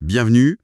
Bienvenue.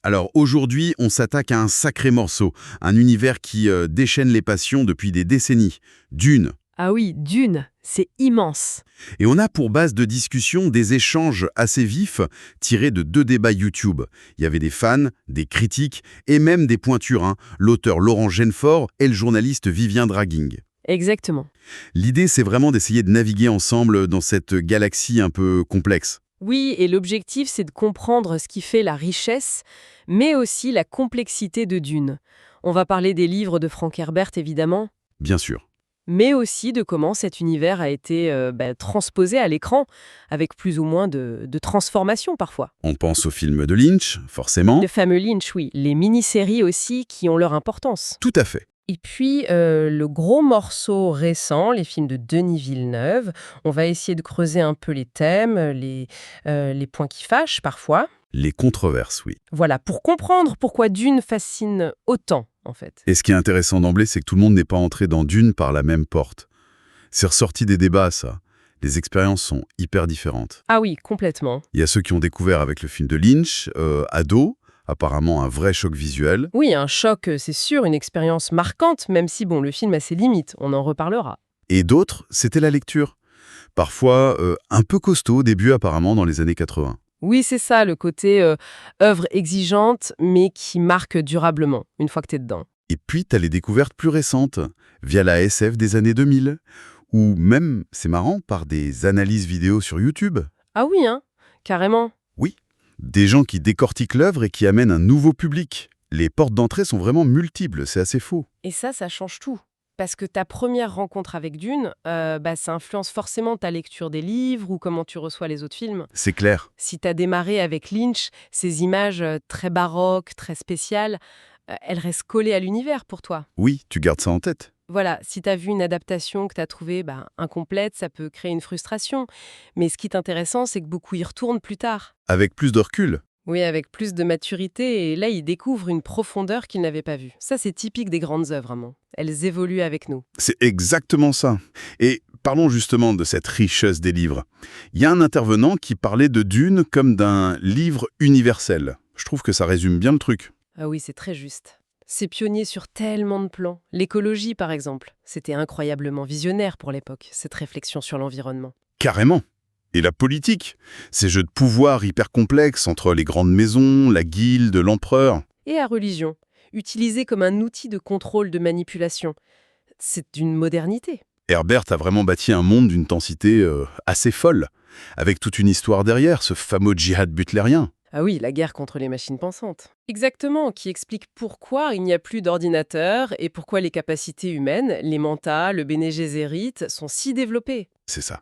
Alors aujourd'hui, on s'attaque à un sacré morceau, un univers qui déchaîne les passions depuis des décennies, Dune. Ah oui, Dune, c'est immense. Et on a pour base de discussion des échanges assez vifs tirés de deux débats YouTube. Il y avait des fans, des critiques et même des pointures, l'auteur Laurent Genefort et le journaliste Vivien Draguing. Exactement. L'idée, c'est vraiment d'essayer de naviguer ensemble dans cette galaxie un peu complexe. Oui, et l'objectif, c'est de comprendre ce qui fait la richesse, mais aussi la complexité de Dune. On va parler des livres de Frank Herbert, évidemment, Bien sûr. mais aussi de comment cet univers a été transposé à l'écran, avec plus ou moins de transformations parfois. On pense au film de Lynch, forcément. Le fameux Lynch, oui. Les mini-séries aussi qui ont leur importance. Tout à fait. Et puis, le gros morceau récent, les films de Denis Villeneuve, on va essayer de creuser un peu les thèmes, les points qui fâchent parfois. Les controverses, oui. Voilà, pour comprendre pourquoi Dune fascine autant, en fait. Et ce qui est intéressant d'emblée, c'est que tout le monde n'est pas entré dans Dune par la même porte. C'est ressorti des débats, ça. Les expériences sont hyper différentes. Ah oui, complètement. Il y a ceux qui ont découvert avec le film de Lynch, ado, apparemment un vrai choc visuel. Oui, un choc, c'est sûr, une expérience marquante, même si, bon, le film a ses limites, on en reparlera. Et d'autres, c'était la lecture. Parfois un peu costaud au début, apparemment, dans les années 80. Oui, c'est ça, le côté œuvre exigeante, mais qui marque durablement, une fois que t'es dedans. Et puis, t'as les découvertes plus récentes, via la SF des années 2000. Ou même, c'est marrant, par des analyses vidéo sur YouTube. Ah oui, hein, carrément. Oui, des gens qui décortiquent l'œuvre et qui amènent un nouveau public. Les portes d'entrée sont vraiment multiples, c'est assez faux. Et ça change tout. Parce que ta première rencontre avec Dune, ça influence forcément ta lecture des livres ou comment tu reçois les autres films. C'est clair. Si tu as démarré avec Lynch, ces images très baroques, très spéciales, elles restent collées à l'univers pour toi. Oui, tu gardes ça en tête. Voilà, si tu as vu une adaptation que tu as trouvée incomplète, ça peut créer une frustration. Mais ce qui est intéressant, c'est que beaucoup y retournent plus tard. Avec plus de recul. Oui, avec plus de maturité, et là, ils découvrent une profondeur qu'ils n'avaient pas vue. Ça, c'est typique des grandes œuvres, vraiment. Elles évoluent avec nous. C'est exactement ça. Et parlons justement de cette richesse des livres. Il y a un intervenant qui parlait de Dune comme d'un livre universel. Je trouve que ça résume bien le truc. Ah oui, c'est très juste. C'est pionnier sur tellement de plans. L'écologie, par exemple. C'était incroyablement visionnaire pour l'époque, cette réflexion sur l'environnement. Carrément. Et la politique, ces jeux de pouvoir hyper complexes entre les grandes maisons, la guilde, l'empereur. Et la religion, utilisée comme un outil de contrôle, de manipulation. C'est d'une modernité. Herbert a vraiment bâti un monde d'une densité assez folle, avec toute une histoire derrière, ce fameux djihad butlérien. Ah oui, la guerre contre les machines pensantes. Exactement, qui explique pourquoi il n'y a plus d'ordinateurs et pourquoi les capacités humaines, les mentats, le Bene Gesserit, sont si développées. C'est ça.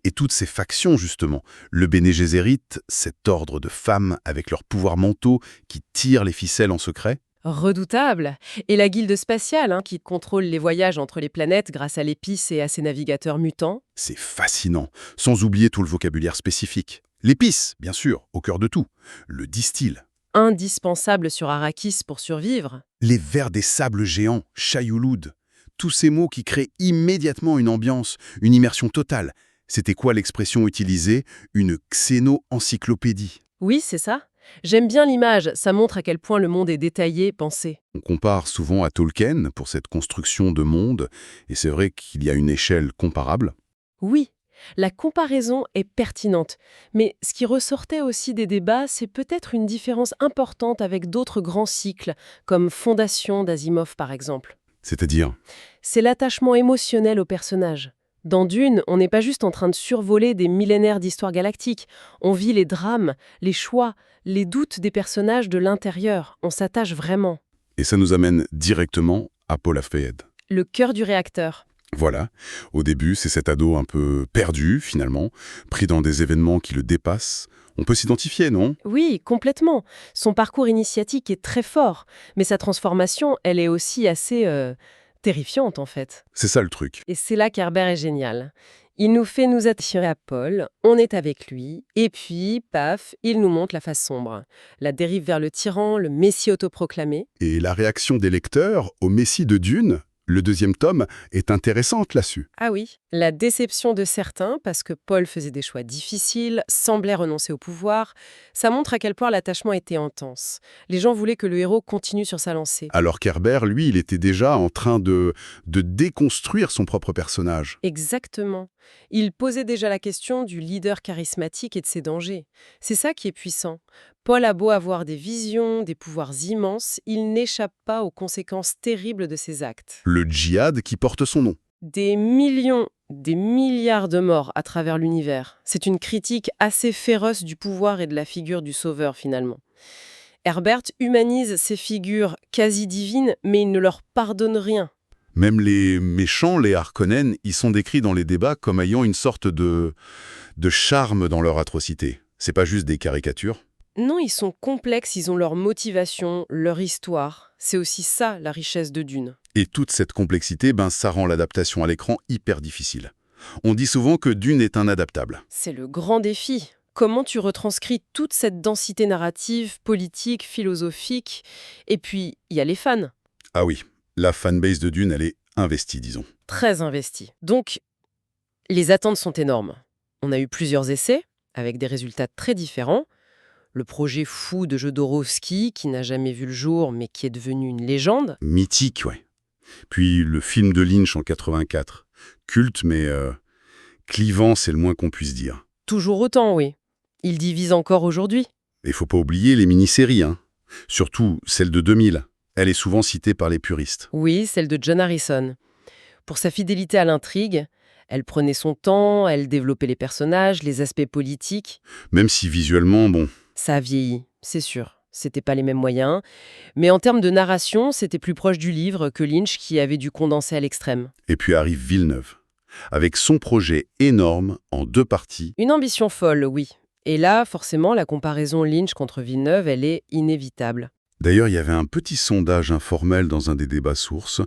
Et toutes ces factions, justement, le Bene Gesserit, cet ordre de femmes avec leurs pouvoirs mentaux qui tirent les ficelles en secret. Redoutable. Et la guilde spatiale, qui contrôle les voyages entre les planètes grâce à l'épice et à ses navigateurs mutants. C'est fascinant, sans oublier tout le vocabulaire spécifique. L'épice, bien sûr, au cœur de tout. Le distil. Indispensable sur Arrakis pour survivre. Les vers des sables géants, Shayulud. Tous ces mots qui créent immédiatement une ambiance, une immersion totale. C'était quoi l'expression utilisée? Une xéno-encyclopédie. Oui, c'est ça. J'aime bien l'image, ça montre à quel point le monde est détaillé, pensé. On compare souvent à Tolkien pour cette construction de monde, et c'est vrai qu'il y a une échelle comparable. Oui, la comparaison est pertinente. Mais ce qui ressortait aussi des débats, c'est peut-être une différence importante avec d'autres grands cycles, comme Fondation d'Asimov par exemple. C'est-à-dire, C'est l'attachement émotionnel au personnage. Dans Dune, on n'est pas juste en train de survoler des millénaires d'histoire galactique. On vit les drames, les choix, les doutes des personnages de l'intérieur. On s'attache vraiment. et ça nous amène directement à Paula Fayed. Le cœur du réacteur. Voilà, au début, c'est cet ado un peu perdu, finalement, pris dans des événements qui le dépassent. On peut s'identifier, non? Oui, complètement. Son parcours initiatique est très fort, mais sa transformation, elle est aussi assez terrifiante en fait. C'est ça le truc. Et c'est là qu'Herbert est génial. Il nous fait nous attirer à Paul, on est avec lui, et puis, paf, il nous montre la face sombre. La dérive vers le tyran, le messie autoproclamé. Et la réaction des lecteurs au Messie de Dune, Le deuxième tome est intéressante là-dessus. Ah oui, la déception de certains, parce que Paul faisait des choix difficiles, semblait renoncer au pouvoir, ça montre à quel point l'attachement était intense. Les gens voulaient que le héros continue sur sa lancée. Alors qu'Herbert, lui, il était déjà en train de déconstruire son propre personnage. Exactement. Il posait déjà la question du leader charismatique et de ses dangers. C'est ça qui est puissant. Paul a beau avoir des visions, des pouvoirs immenses, il n'échappe pas aux conséquences terribles de ses actes. Le djihad qui porte son nom. Des millions, des milliards de morts à travers l'univers. C'est une critique assez féroce du pouvoir et de la figure du sauveur finalement. Herbert humanise ces figures quasi divines, mais il ne leur pardonne rien. Même les méchants, les Harkonnen, ils sont décrits dans les débats comme ayant une sorte de charme dans leur atrocité. C'est pas juste des caricatures. Non, ils sont complexes, ils ont leur motivation, leur histoire. C'est aussi ça, la richesse de Dune. Et toute cette complexité, ça rend l'adaptation à l'écran hyper difficile. On dit souvent que Dune est inadaptable. C'est le grand défi. Comment tu retranscris toute cette densité narrative, politique, philosophique? Et puis, il y a les fans. Ah oui, la fanbase de Dune, elle est investie, disons. Très investis. Donc, les attentes sont énormes. On a eu plusieurs essais, avec des résultats très différents. Le projet fou de Jodorowsky, qui n'a jamais vu le jour, mais qui est devenu une légende. Mythique, ouais. Puis le film de Lynch en 84. Culte, mais clivant, c'est le moins qu'on puisse dire. Toujours autant, oui. Il divise encore aujourd'hui. Et faut pas oublier les mini-séries, hein. Surtout celle de 2000. Elle est souvent citée par les puristes. Oui, celle de John Harrison. Pour sa fidélité à l'intrigue, elle prenait son temps, elle développait les personnages, les aspects politiques. Même si visuellement, Ça a vieilli, c'est sûr. C'était pas les mêmes moyens. Mais en termes de narration, c'était plus proche du livre que Lynch qui avait dû condenser à l'extrême. Et puis arrive Villeneuve, avec son projet énorme en 2 parties. Une ambition folle, oui. Et là, forcément, la comparaison Lynch contre Villeneuve, elle est inévitable. D'ailleurs, il y avait un petit sondage informel dans un des débats sources.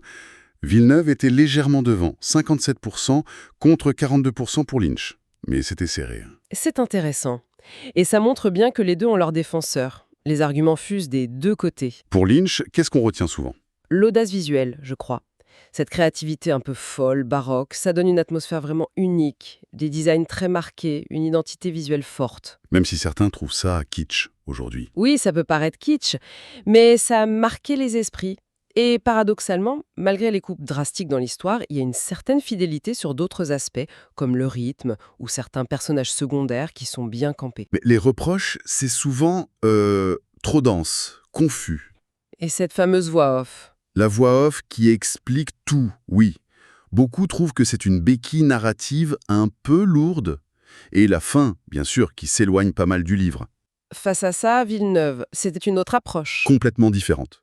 Villeneuve était légèrement devant, 57% contre 42% pour Lynch. Mais c'était serré. C'est intéressant. Et ça montre bien que les deux ont leurs défenseurs. Les arguments fusent des deux côtés. Pour Lynch, qu'est-ce qu'on retient souvent? L'audace visuelle, je crois. Cette créativité un peu folle, baroque, ça donne une atmosphère vraiment unique, des designs très marqués, une identité visuelle forte. Même si certains trouvent ça kitsch aujourd'hui. Oui, ça peut paraître kitsch, mais ça a marqué les esprits. Et paradoxalement, malgré les coupes drastiques dans l'histoire, il y a une certaine fidélité sur d'autres aspects, comme le rythme ou certains personnages secondaires qui sont bien campés. Mais les reproches, c'est souvent trop dense, confus. Et cette fameuse voix off. La voix off qui explique tout, oui. Beaucoup trouvent que c'est une béquille narrative un peu lourde. Et la fin, bien sûr, qui s'éloigne pas mal du livre. Face à ça, Villeneuve, c'était une autre approche. Complètement différente.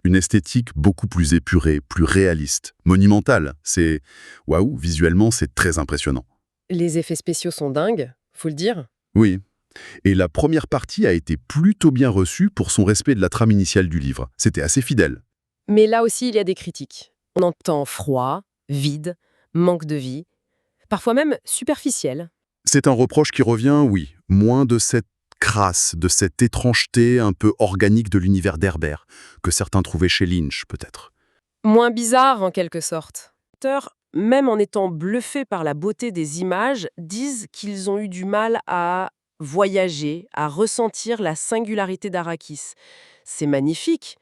Une esthétique beaucoup plus épurée, plus réaliste, monumentale. C'est... Waouh, visuellement, c'est très impressionnant. Les effets spéciaux sont dingues, faut le dire. Oui. Et la première partie a été plutôt bien reçue pour son respect de la trame initiale du livre. C'était assez fidèle. Mais là aussi, il y a des critiques. On entend froid, vide, manque de vie, parfois même superficiel. C'est un reproche qui revient, oui, moins de cette crasse, de cette étrangeté un peu organique de l'univers d'Herbert, que certains trouvaient chez Lynch, peut-être. Moins bizarre, en quelque sorte. Les auteurs, même en étant bluffés par la beauté des images, disent qu'ils ont eu du mal à voyager, à ressentir la singularité d'Arrakis. C'est magnifique,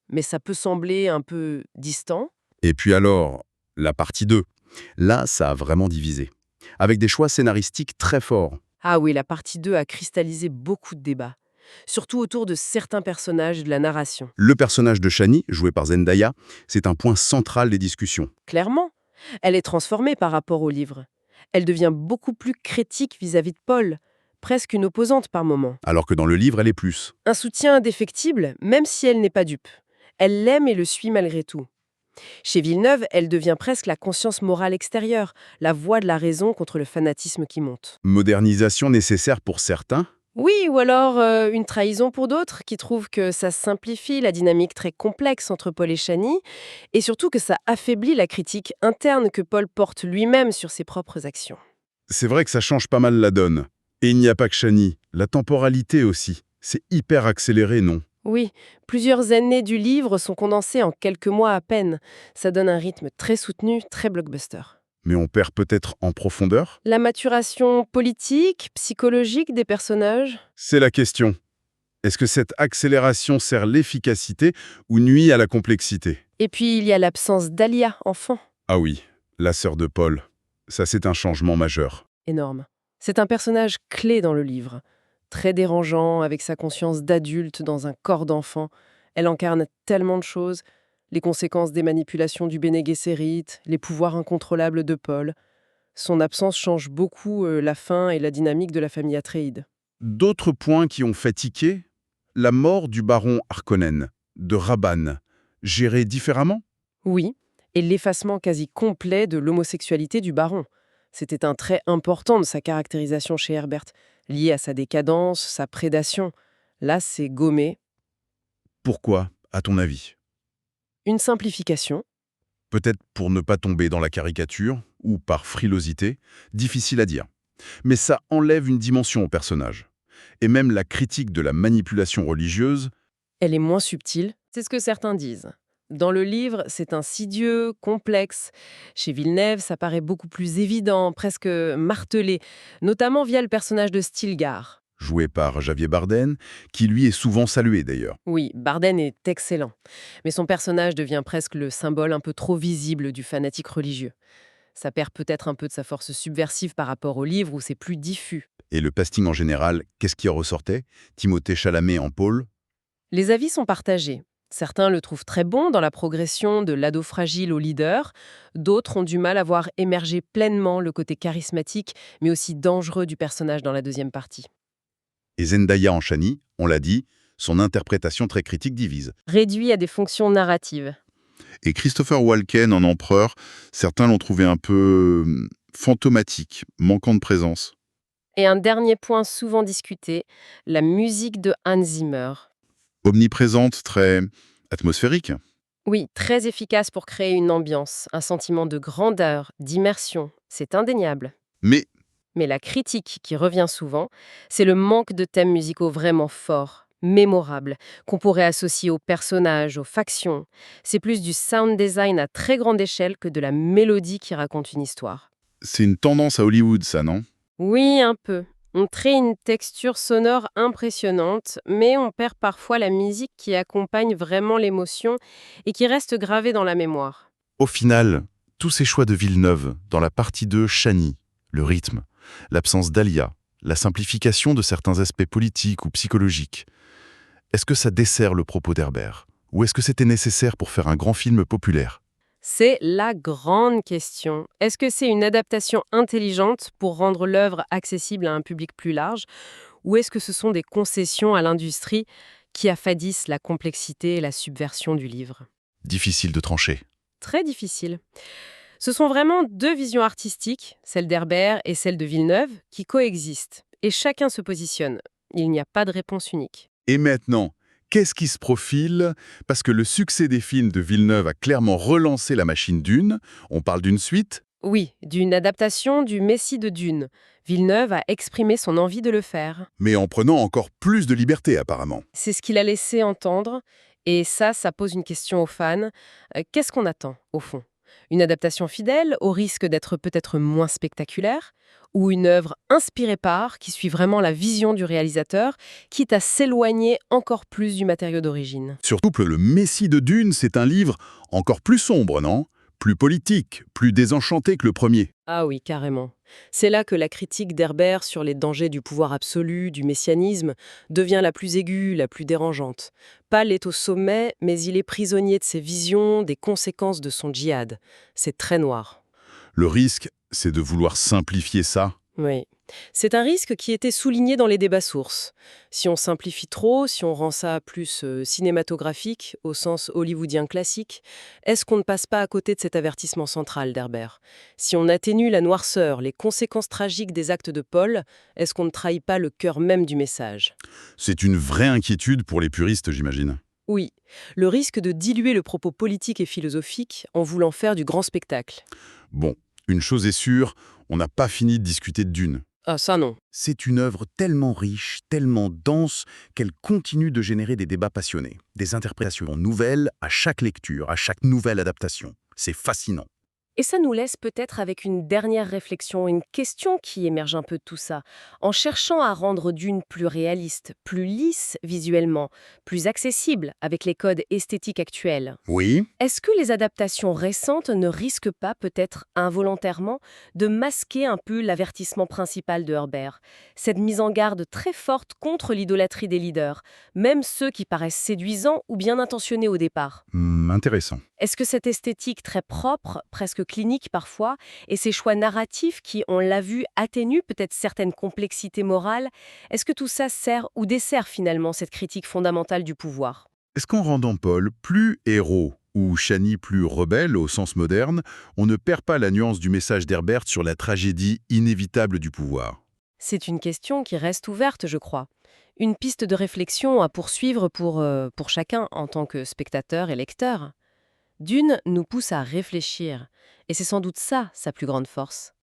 mais ça peut sembler un peu distant. Et puis alors, la partie 2. Là, ça a vraiment divisé. Avec des choix scénaristiques très forts. Ah oui, la partie 2 a cristallisé beaucoup de débats, surtout autour de certains personnages de la narration. Le personnage de Shani, joué par Zendaya, c'est un point central des discussions. Clairement, elle est transformée par rapport au livre. Elle devient beaucoup plus critique vis-à-vis de Paul, presque une opposante par moments. Alors que dans le livre, elle est plus. Un soutien indéfectible, même si elle n'est pas dupe. Elle l'aime et le suit malgré tout. Chez Villeneuve, elle devient presque la conscience morale extérieure, la voix de la raison contre le fanatisme qui monte. Modernisation nécessaire pour certains. Oui, ou alors une trahison pour d'autres qui trouvent que ça simplifie la dynamique très complexe entre Paul et Shani, et surtout que ça affaiblit la critique interne que Paul porte lui-même sur ses propres actions. C'est vrai que ça change pas mal la donne. Et il n'y a pas que Shani, la temporalité aussi. C'est hyper accéléré, non? Oui, plusieurs années du livre sont condensées en quelques mois à peine. Ça donne un rythme très soutenu, très blockbuster. Mais on perd peut-être en profondeur? La maturation politique, psychologique des personnages? C'est la question. Est-ce que cette accélération sert l'efficacité ou nuit à la complexité? Et puis il y a l'absence d'Alia, enfant. Ah oui, la sœur de Paul. Ça, c'est un changement majeur. Énorme. C'est un personnage clé dans le livre. Très dérangeant, avec sa conscience d'adulte dans un corps d'enfant. Elle incarne tellement de choses. Les conséquences des manipulations du Bene Gesserit, les pouvoirs incontrôlables de Paul. Son absence change beaucoup la fin et la dynamique de la famille Atréide. D'autres points qui ont fait tiquer? La mort du baron Harkonnen, de Rabanne, gérée différemment? Oui, et l'effacement quasi complet de l'homosexualité du baron. C'était un trait important de sa caractérisation chez Herbert, lié à sa décadence, sa prédation. Là, c'est gommé. Pourquoi, à ton avis? Une simplification. Peut-être pour ne pas tomber dans la caricature, ou par frilosité, difficile à dire. Mais ça enlève une dimension au personnage. Et même la critique de la manipulation religieuse, Elle est moins subtile, c'est ce que certains disent. Dans le livre, c'est insidieux, complexe. Chez Villeneuve, ça paraît beaucoup plus évident, presque martelé, notamment via le personnage de Stilgar. jouée par Javier Bardem, qui lui est souvent salué d'ailleurs. Oui, Bardem est excellent, mais son personnage devient presque le symbole un peu trop visible du fanatique religieux. Ça perd peut-être un peu de sa force subversive par rapport au livre où c'est plus diffus. Et le casting en général, qu'est-ce qui en ressortait? Timothée Chalamet en Paul? Les avis sont partagés. Certains le trouvent très bon dans la progression de l'ado fragile au leader, d'autres ont du mal à voir émerger pleinement le côté charismatique, mais aussi dangereux du personnage dans la deuxième partie. Et Zendaya en Chani, on l'a dit, son interprétation très critique divise. Réduit à des fonctions narratives. Et Christopher Walken en Empereur, certains l'ont trouvé un peu fantomatique, manquant de présence. Et un dernier point souvent discuté, la musique de Hans Zimmer. Omniprésente, très atmosphérique. Oui, très efficace pour créer une ambiance, un sentiment de grandeur, d'immersion, c'est indéniable. Mais Mais la critique qui revient souvent, c'est le manque de thèmes musicaux vraiment forts, mémorables, qu'on pourrait associer aux personnages, aux factions. C'est plus du sound design à très grande échelle que de la mélodie qui raconte une histoire. c'est une tendance à Hollywood, ça, non? Oui, un peu. On crée une texture sonore impressionnante, mais on perd parfois la musique qui accompagne vraiment l'émotion et qui reste gravée dans la mémoire. Au final, tous ces choix de Villeneuve, dans la partie 2, Chani, le rythme, l'absence d'Alia, la simplification de certains aspects politiques ou psychologiques, est-ce que ça dessert le propos d'Herbert? Ou est-ce que c'était nécessaire pour faire un grand film populaire? C'est la grande question. Est-ce que c'est une adaptation intelligente pour rendre l'œuvre accessible à un public plus large, ou est-ce que ce sont des concessions à l'industrie qui affadissent la complexité et la subversion du livre? Difficile de trancher. Très difficile. Ce sont vraiment deux visions artistiques, celle d'Herbert et celle de Villeneuve, qui coexistent. Et chacun se positionne. Il n'y a pas de réponse unique. Et maintenant, qu'est-ce qui se profile? Parce que le succès des films de Villeneuve a clairement relancé la machine Dune. On parle d'une suite. Oui, d'une adaptation du Messie de Dune. Villeneuve a exprimé son envie de le faire. Mais en prenant encore plus de liberté, apparemment. C'est ce qu'il a laissé entendre. Et ça pose une question aux fans. Qu'est-ce qu'on attend, au fond? Une adaptation fidèle, au risque d'être peut-être moins spectaculaire? Ou une œuvre inspirée par, qui suit vraiment la vision du réalisateur, quitte à s'éloigner encore plus du matériau d'origine? Surtout que le Messie de Dune, c'est un livre encore plus sombre, non? Plus politique, plus désenchanté que le premier. Ah oui, carrément. C'est là que la critique d'Herbert sur les dangers du pouvoir absolu, du messianisme, devient la plus aiguë, la plus dérangeante. Paul est au sommet, mais il est prisonnier de ses visions, des conséquences de son djihad. C'est très noir. Le risque, c'est de vouloir simplifier ça. Oui. C'est un risque qui était souligné dans les débats sources. Si on simplifie trop, si on rend ça plus cinématographique, au sens hollywoodien classique, est-ce qu'on ne passe pas à côté de cet avertissement central d'Herbert? Si on atténue la noirceur, les conséquences tragiques des actes de Paul, est-ce qu'on ne trahit pas le cœur même du message? C'est une vraie inquiétude pour les puristes, j'imagine. Oui, le risque de diluer le propos politique et philosophique en voulant faire du grand spectacle. Bon, une chose est sûre, on n'a pas fini de discuter de Dune. Ah, ça non. C'est une œuvre tellement riche, tellement dense, qu'elle continue de générer des débats passionnés, des interprétations nouvelles à chaque lecture, à chaque nouvelle adaptation. C'est fascinant. Et ça nous laisse peut-être avec une dernière réflexion, une question qui émerge un peu de tout ça. En cherchant à rendre Dune plus réaliste, plus lisse visuellement, plus accessible avec les codes esthétiques actuels, Oui, est-ce que les adaptations récentes ne risquent pas, peut-être involontairement, de masquer un peu l'avertissement principal de Herbert? Cette mise en garde très forte contre l'idolâtrie des leaders, même ceux qui paraissent séduisants ou bien intentionnés au départ. intéressant. Est-ce que cette esthétique très propre, presque clinique parfois, et ces choix narratifs qui, on l'a vu, atténuent peut-être certaines complexités morales, est-ce que tout ça sert ou dessert finalement cette critique fondamentale du pouvoir? Est-ce qu'en rendant Paul plus héros ou Chani plus rebelle au sens moderne, on ne perd pas la nuance du message d'Herbert sur la tragédie inévitable du pouvoir? C'est une question qui reste ouverte, je crois. Une piste de réflexion à poursuivre pour chacun en tant que spectateur et lecteur. Dune nous pousse à réfléchir, et c'est sans doute ça sa plus grande force.